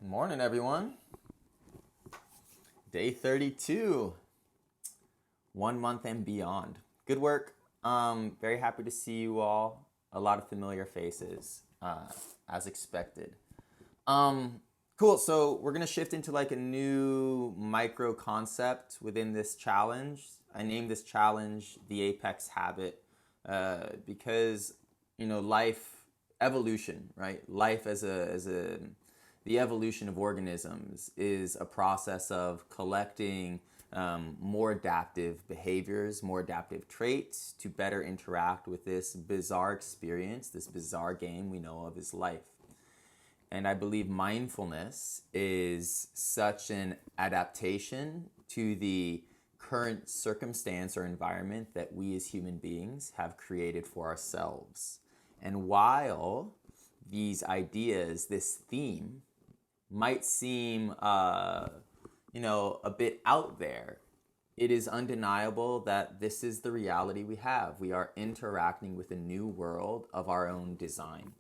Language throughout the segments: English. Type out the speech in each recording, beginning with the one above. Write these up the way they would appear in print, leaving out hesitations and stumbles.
Morning, everyone. Day 32, 1 month and beyond. Good work. Very happy to see you all. A lot of familiar faces, as expected. Cool. So we're gonna shift into like a new micro concept within this challenge. I named this challenge the Apex Habit because life evolution, right? Life as a the evolution of organisms is a process of collecting more adaptive behaviors, more adaptive traits to better interact with this bizarre experience, this bizarre game we know of as life. And I believe mindfulness is such an adaptation to the current circumstance or environment that we as human beings have created for ourselves. And while these ideas, this theme, might seem, a bit out there, it is undeniable that this is the reality we have. We are interacting with a new world of our own design.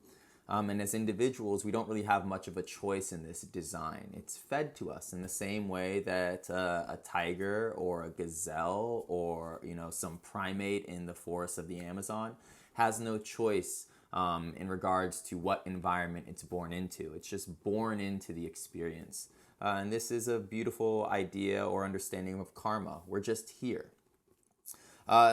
And as individuals, we don't really have much of a choice in this design. It's fed to us in the same way that a tiger or a gazelle or some primate in the forests of the Amazon has no choice in regards to what environment it's born into. It's just born into the experience. And this is a beautiful idea or understanding of karma. We're just here.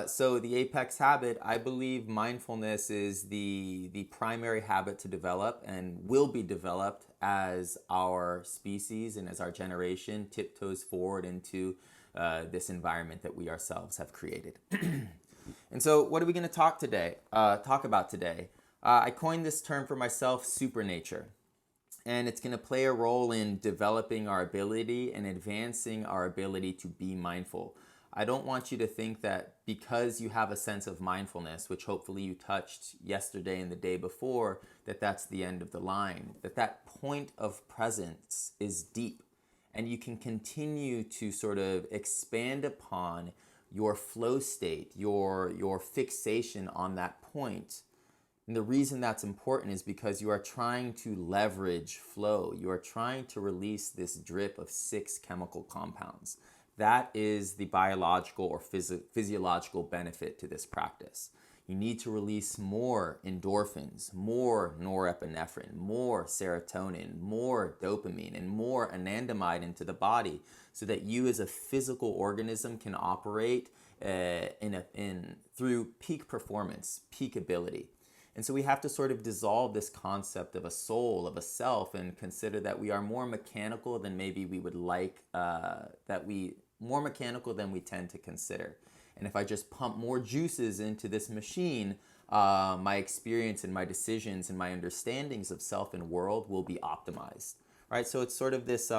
So the Apex Habit, I believe mindfulness is the primary habit to develop and will be developed as our species and as our generation tiptoes forward into this environment that we ourselves have created. And so what are we going to talk about today? I coined this term for myself, supernature. And it's going to play a role in developing our ability and advancing our ability to be mindful. I don't want you to think that because you have a sense of mindfulness, which hopefully you touched yesterday and the day before, that that's the end of the line. That point of presence is deep, and you can continue to sort of expand upon your flow state, your fixation on that point. And the reason that's important is because you are trying to leverage flow. You are trying to release this drip of 6 chemical compounds. That is the biological or physiological benefit to this practice. You need to release more endorphins, more norepinephrine, more serotonin, more dopamine, and more anandamide into the body so that you as a physical organism can operate through peak performance, peak ability. And so we have to sort of dissolve this concept of a soul, of a self, and consider that we are more mechanical than maybe we would like, more mechanical than we tend to consider. And if I just pump more juices into this machine, my experience and my decisions and my understandings of self and world will be optimized, right? So it's sort of this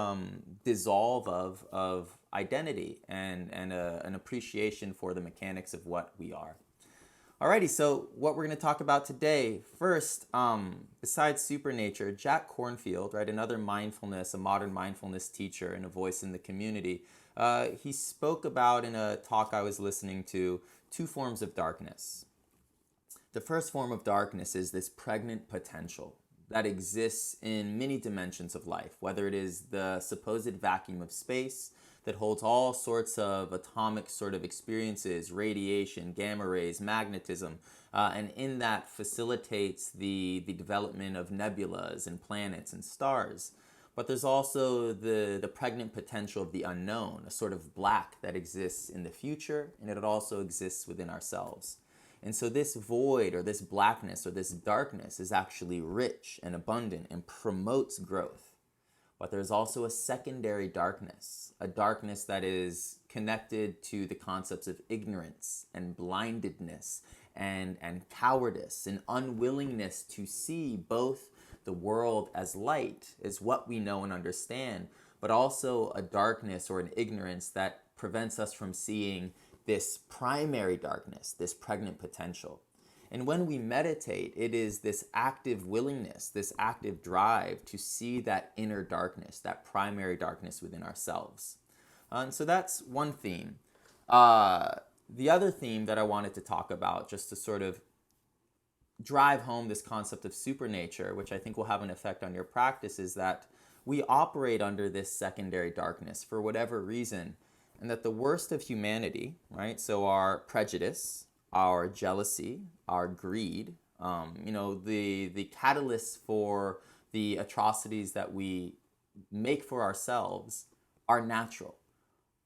dissolve of identity and an appreciation for the mechanics of what we are. Alrighty, so what we're going to talk about today, first, besides supernature, Jack Kornfield, right, another a modern mindfulness teacher and a voice in the community, he spoke about in a talk I was listening to 2 forms of darkness. The first form of darkness is this pregnant potential that exists in many dimensions of life, whether it is the supposed vacuum of space that holds all sorts of atomic sort of experiences, radiation, gamma rays, magnetism, and in that facilitates the development of nebulas and planets and stars. But there's also the pregnant potential of the unknown, a sort of black that exists in the future, and it also exists within ourselves. And so this void or this blackness or this darkness is actually rich and abundant and promotes growth. But there's also a secondary darkness, a darkness that is connected to the concepts of ignorance and blindedness and cowardice and unwillingness to see both the world as light, as what we know and understand, but also a darkness or an ignorance that prevents us from seeing this primary darkness, this pregnant potential. And when we meditate, it is this active willingness, this active drive to see that inner darkness, that primary darkness within ourselves. And so that's one theme. The other theme that I wanted to talk about, just to sort of drive home this concept of supernature, which I think will have an effect on your practice, is that we operate under this secondary darkness for whatever reason, and that the worst of humanity, right? So our prejudice, our jealousy, our greed, the catalysts for the atrocities that we make for ourselves are natural.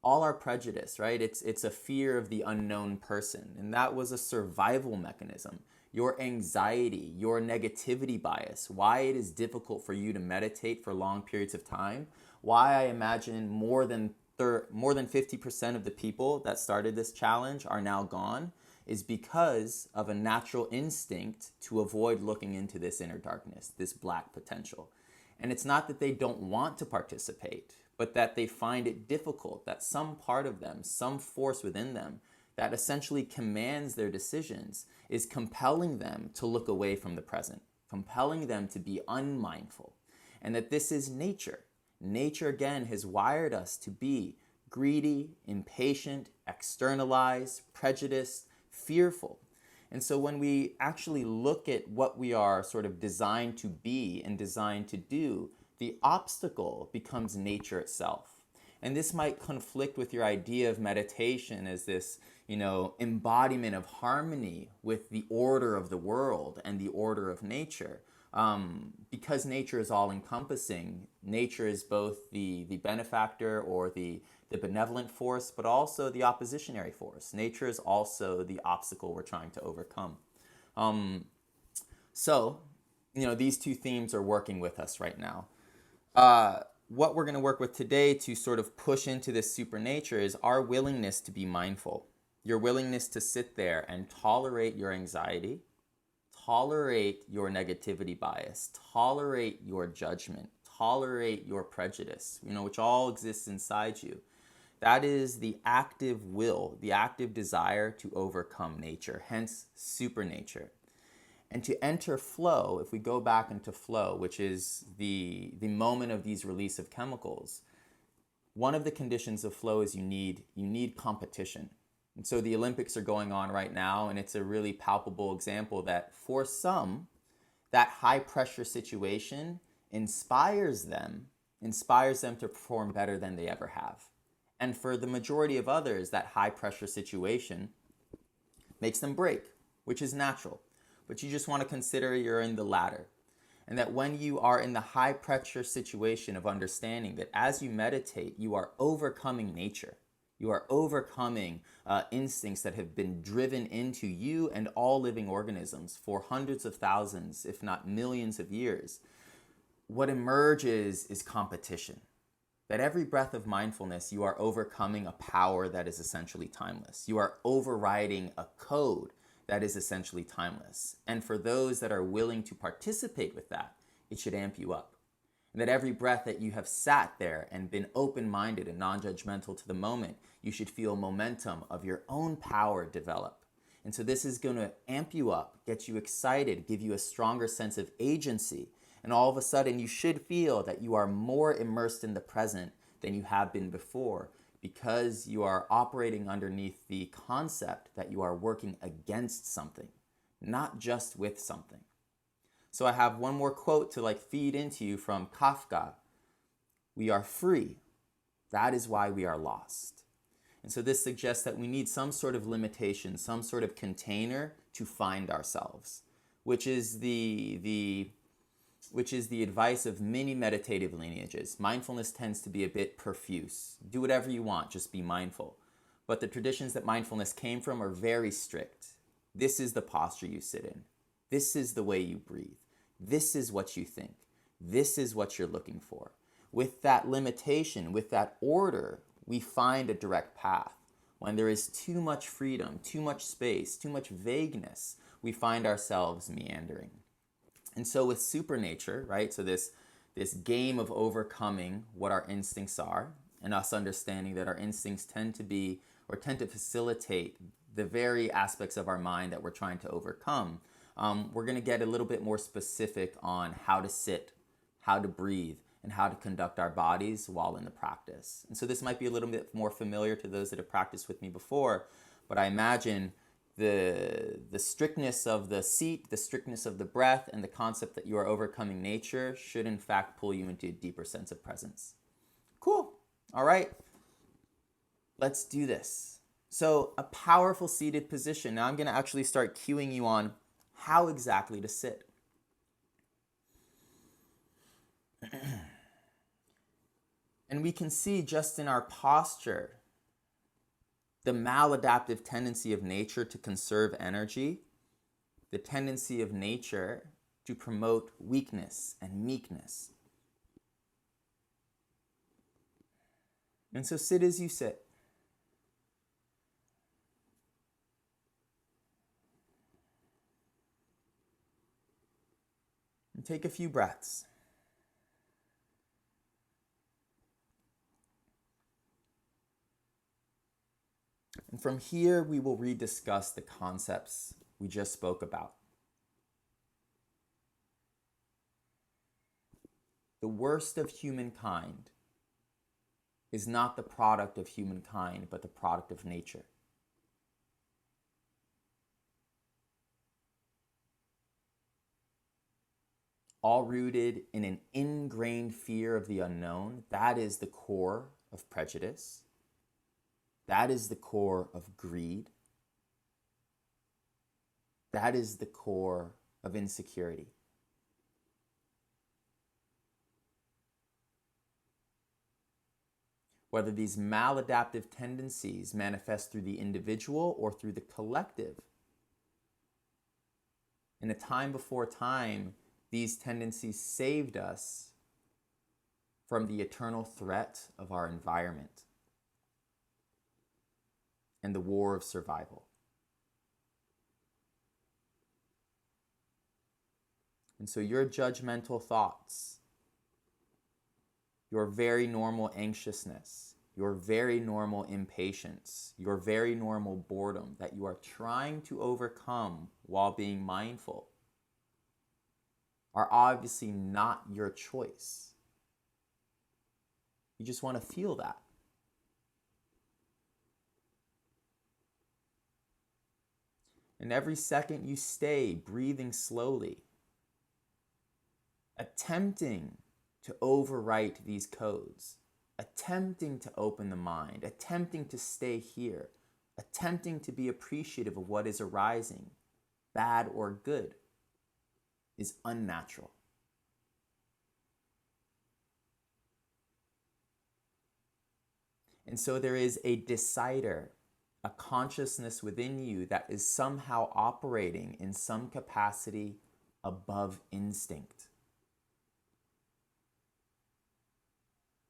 All our prejudice, right? It's a fear of the unknown person, and that was a survival mechanism. Your anxiety, your negativity bias, why it is difficult for you to meditate for long periods of time, why I imagine more than 50% of the people that started this challenge are now gone, is because of a natural instinct to avoid looking into this inner darkness, this black potential. And it's not that they don't want to participate, but that they find it difficult, that some part of them, some force within them that essentially commands their decisions is compelling them to look away from the present, compelling them to be unmindful. And that this is nature. Nature, again, has wired us to be greedy, impatient, externalized, prejudiced, fearful. And so when we actually look at what we are sort of designed to be and designed to do, the obstacle becomes nature itself. And this might conflict with your idea of meditation as this, embodiment of harmony with the order of the world and the order of nature. Because nature is all-encompassing, nature is both the benefactor or the benevolent force, but also the oppositionary force. Nature is also the obstacle we're trying to overcome. These two themes are working with us right now. What we're going to work with today to sort of push into this supernature is our willingness to be mindful. Your willingness to sit there and tolerate your anxiety, tolerate your negativity bias, tolerate your judgment, tolerate your prejudice, which all exists inside you. That is the active will, the active desire to overcome nature, hence supernature. And to enter flow, if we go back into flow, which is the moment of these release of chemicals, one of the conditions of flow is you need competition. And so the Olympics are going on right now, and it's a really palpable example that for some, that high pressure situation inspires them to perform better than they ever have. And for the majority of others, that high pressure situation makes them break, which is natural. But you just want to consider you're in the latter. And that when you are in the high pressure situation of understanding that as you meditate, you are overcoming nature. You are overcoming instincts that have been driven into you and all living organisms for hundreds of thousands, if not millions of years. What emerges is competition. That every breath of mindfulness, you are overcoming a power that is essentially timeless. You are overriding a code that is essentially timeless. And for those that are willing to participate with that, it should amp you up. And that every breath that you have sat there and been open-minded and non-judgmental to the moment, you should feel momentum of your own power develop. And so this is going to amp you up, get you excited, give you a stronger sense of agency. And all of a sudden, you should feel that you are more immersed in the present than you have been before, because you are operating underneath the concept that you are working against something, not just with something. So I have one more quote to feed into you from Kafka. We are free. That is why we are lost. And so this suggests that we need some sort of limitation, some sort of container to find ourselves, which is the advice of many meditative lineages. Mindfulness tends to be a bit profuse. Do whatever you want, just be mindful. But the traditions that mindfulness came from are very strict. This is the posture you sit in. This is the way you breathe. This is what you think. This is what you're looking for. With that limitation, with that order, we find a direct path. When there is too much freedom, too much space, too much vagueness, we find ourselves meandering. And so with supernature, right, so this game of overcoming what our instincts are, and us understanding that our instincts tend to facilitate the very aspects of our mind that we're trying to overcome, we're going to get a little bit more specific on how to sit, how to breathe, and how to conduct our bodies while in the practice. And so this might be a little bit more familiar to those that have practiced with me before, but I imagine the strictness of the seat, the strictness of the breath, and the concept that you are overcoming nature should in fact pull you into a deeper sense of presence. Cool. All right. Let's do this. So a powerful seated position. Now I'm going to actually start cueing you on how exactly to sit. And we can see just in our posture the maladaptive tendency of nature to conserve energy, the tendency of nature to promote weakness and meekness. And so sit as you sit. And take a few breaths. And from here, we will rediscuss the concepts we just spoke about. The worst of humankind is not the product of humankind, but the product of nature. All rooted in an ingrained fear of the unknown. That is the core of prejudice. That is the core of greed. That is the core of insecurity. Whether these maladaptive tendencies manifest through the individual or through the collective. In a time before time, these tendencies saved us from the eternal threat of our environment and the war of survival. And so your judgmental thoughts, your very normal anxiousness, your very normal impatience, your very normal boredom that you are trying to overcome while being mindful are obviously not your choice. You just want to feel that. And every second you stay breathing slowly, attempting to overwrite these codes, attempting to open the mind, attempting to stay here, attempting to be appreciative of what is arising, bad or good, is unnatural. And so there is a decider, a consciousness within you that is somehow operating in some capacity above instinct.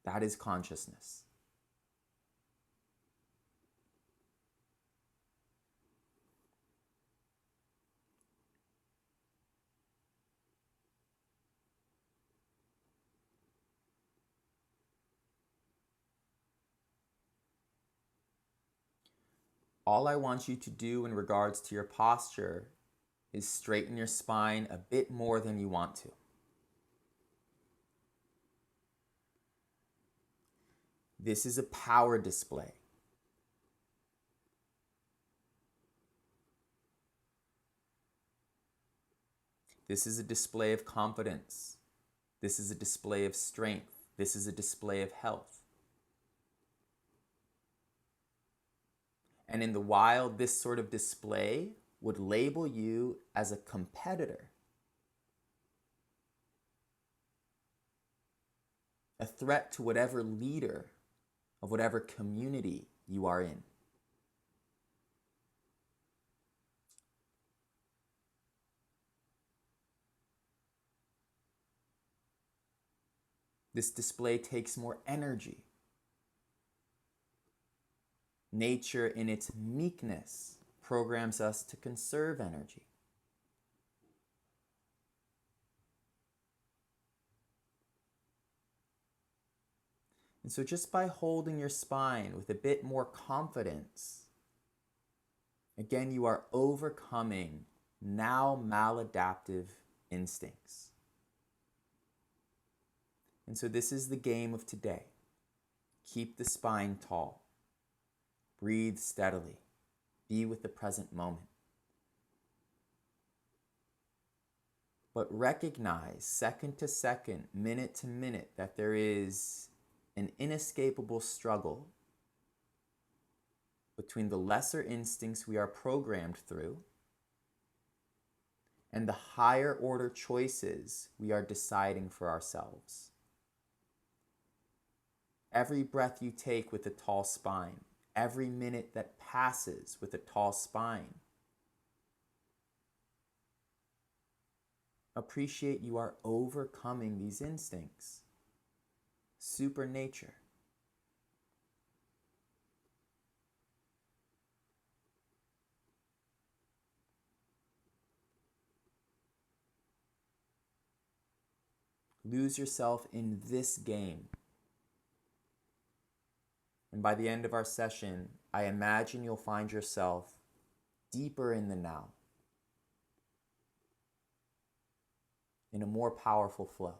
That is consciousness. All I want you to do in regards to your posture is straighten your spine a bit more than you want to. This is a power display. This is a display of confidence. This is a display of strength. This is a display of health. And in the wild, this sort of display would label you as a competitor, a threat to whatever leader of whatever community you are in. This display takes more energy. Nature, in its meekness, programs us to conserve energy. And so just by holding your spine with a bit more confidence, again, you are overcoming now maladaptive instincts. And so this is the game of today. Keep the spine tall. Breathe steadily. Be with the present moment. but recognize second to second, minute to minute, that there is an inescapable struggle between the lesser instincts we are programmed through and the higher order choices we are deciding for ourselves. Every breath you take with a tall spine, every minute that passes with a tall spine, appreciate you are overcoming these instincts. Supernature. Lose yourself in this game. And by the end of our session, I imagine you'll find yourself deeper in the now, in a more powerful flow.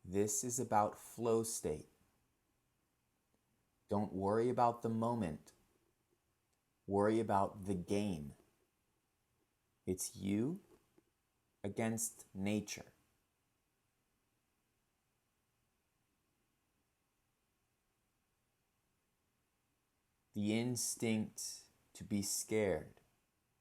This is about flow state. Don't worry about the moment. Worry about the game. It's you against nature. The instinct to be scared,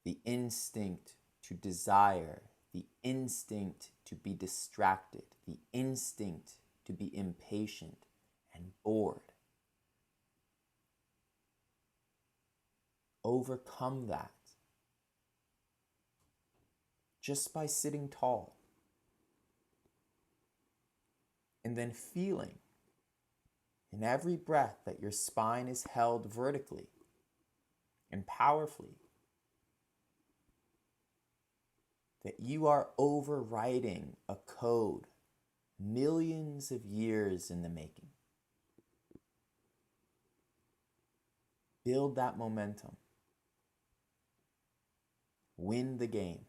the instinct to desire, the instinct to be distracted, the instinct to be impatient and bored. Overcome that just by sitting tall and then feeling in every breath that your spine is held vertically and powerfully, that you are overriding a code millions of years in the making. Build that momentum. Win the game.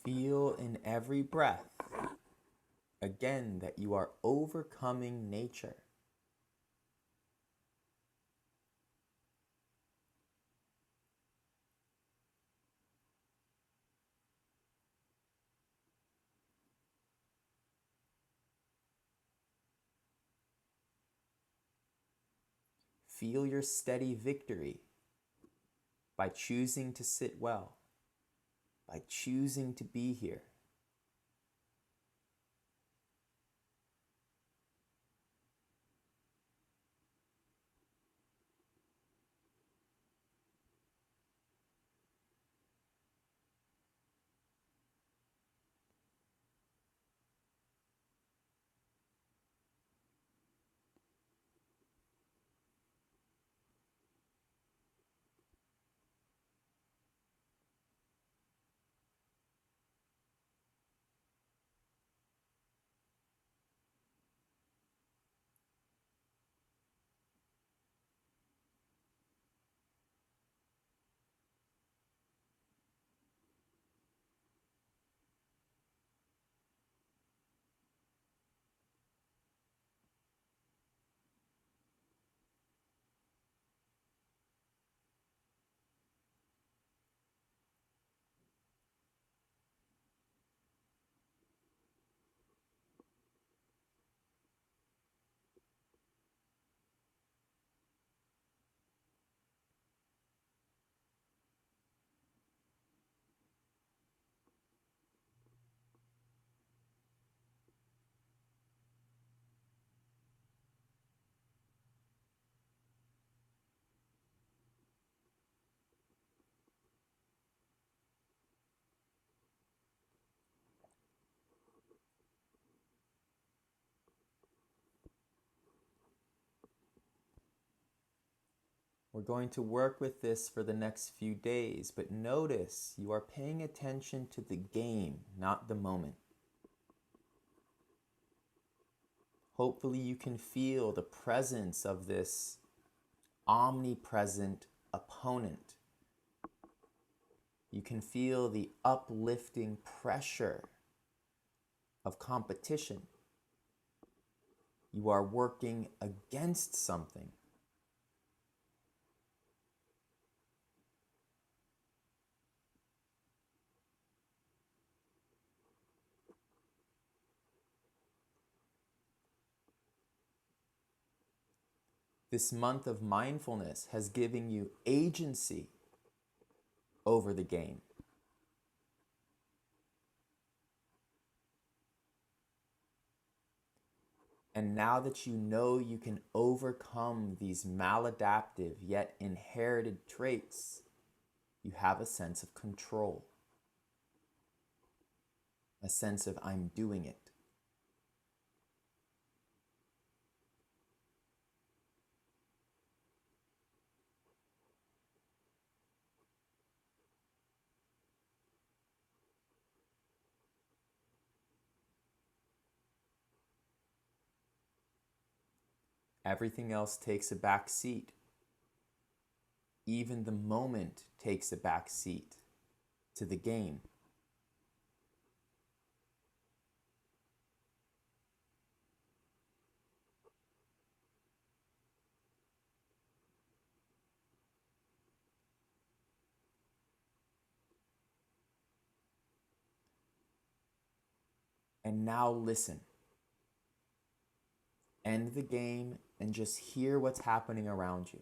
Feel in every breath, again, that you are overcoming nature. Feel your steady victory by choosing to sit well, by choosing to be here. We're going to work with this for the next few days, but notice you are paying attention to the game, not the moment. Hopefully you can feel the presence of this omnipresent opponent. You can feel the uplifting pressure of competition. You are working against something. This month of mindfulness has given you agency over the game. And now that you know you can overcome these maladaptive yet inherited traits, you have a sense of control, a sense of I'm doing it. Everything else takes a back seat. Even the moment takes a back seat to the game. And now listen. End the game and just hear what's happening around you.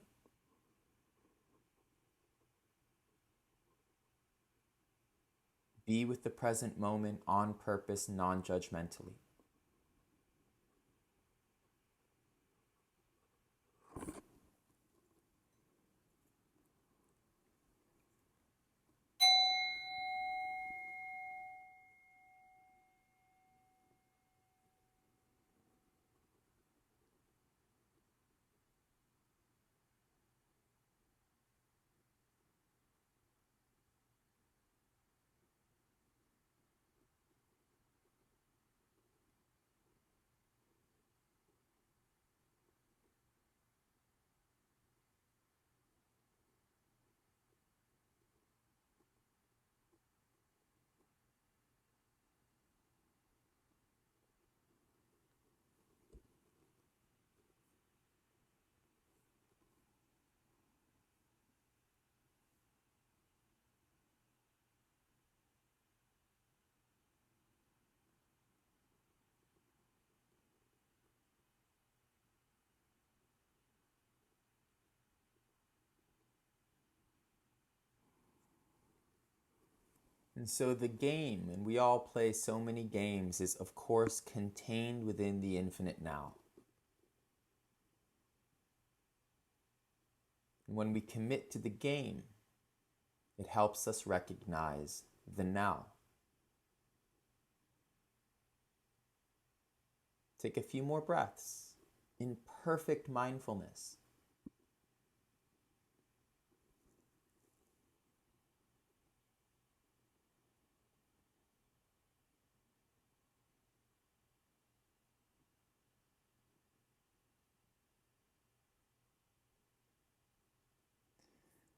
Be with the present moment on purpose, non-judgmentally. And so the game, and we all play so many games, is of course contained within the infinite now. And when we commit to the game, it helps us recognize the now. Take a few more breaths in perfect mindfulness.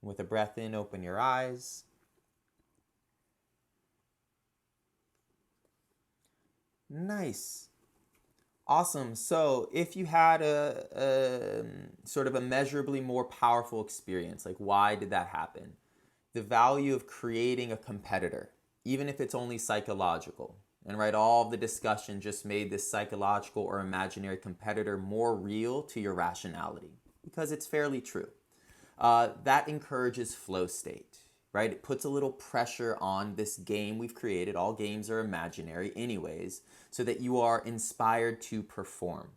With a breath in, open your eyes. Nice. Awesome. So if you had a sort of a measurably more powerful experience, like why did that happen? The value of creating a competitor, even if it's only psychological. And right, all of the discussion just made this psychological or imaginary competitor more real to your rationality, because it's fairly true. That encourages flow state, right? It puts a little pressure on this game we've created. All games are imaginary anyways, so that you are inspired to perform.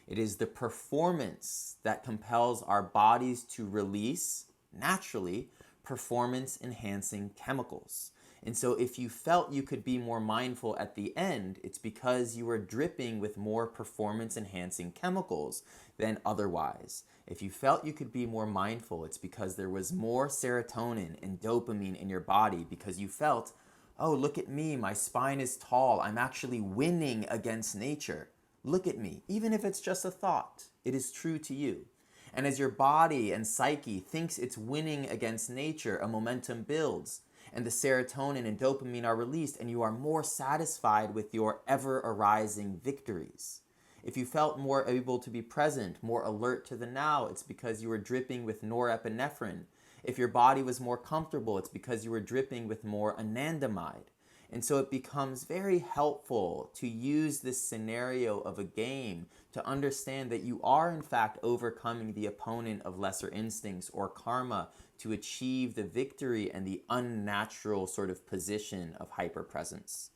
It is the performance that compels our bodies to release, naturally, performance-enhancing chemicals. And so if you felt you could be more mindful at the end, it's because you were dripping with more performance enhancing chemicals than otherwise. If you felt you could be more mindful, it's because there was more serotonin and dopamine in your body, because you felt, oh, look at me, my spine is tall, I'm actually winning against nature. Look at me. Even if it's just a thought, it is true to you. And as your body and psyche thinks it's winning against nature, a momentum builds, and the serotonin and dopamine are released, and you are more satisfied with your ever-arising victories. If you felt more able to be present, more alert to the now, it's because you were dripping with norepinephrine. If your body was more comfortable, it's because you were dripping with more anandamide. And so it becomes very helpful to use this scenario of a game to understand that you are in fact overcoming the opponent of lesser instincts or karma to achieve the victory and the unnatural sort of position of hyperpresence.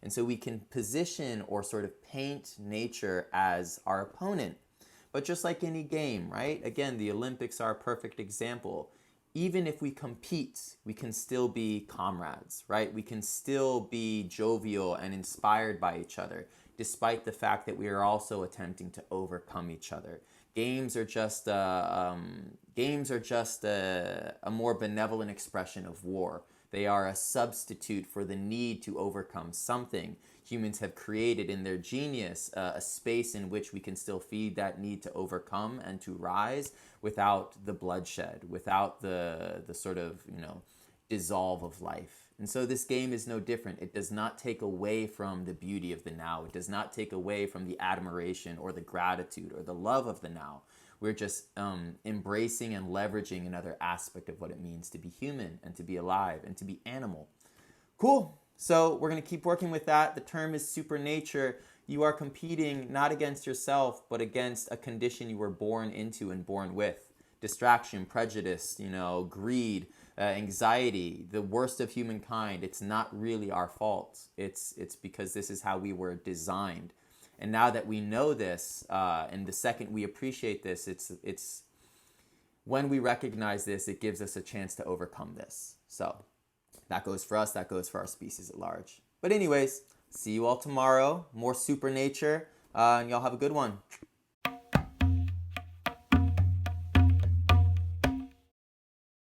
And so we can position or sort of paint nature as our opponent. But just like any game, right? Again, the Olympics are a perfect example. Even if we compete, we can still be comrades, right? We can still be jovial and inspired by each other, despite the fact that we are also attempting to overcome each other. Games are just a more benevolent expression of war. They are a substitute for the need to overcome something. Humans have created in their genius a space in which we can still feed that need to overcome and to rise without the bloodshed, without the sort of, dissolve of life. And so this game is no different. It does not take away from the beauty of the now. It does not take away from the admiration or the gratitude or the love of the now. We're just embracing and leveraging another aspect of what it means to be human and to be alive and to be animal. Cool. So we're going to keep working with that. The term is supernature. You are competing not against yourself, but against a condition you were born into and born with. Distraction, prejudice, greed, anxiety, the worst of humankind. It's not really our fault. It's because this is how we were designed. And now that we know this, and the second we appreciate this, it's when we recognize this, it gives us a chance to overcome this. So that goes for us, that goes for our species at large. But anyways, see you all tomorrow. More supernature, and y'all have a good one.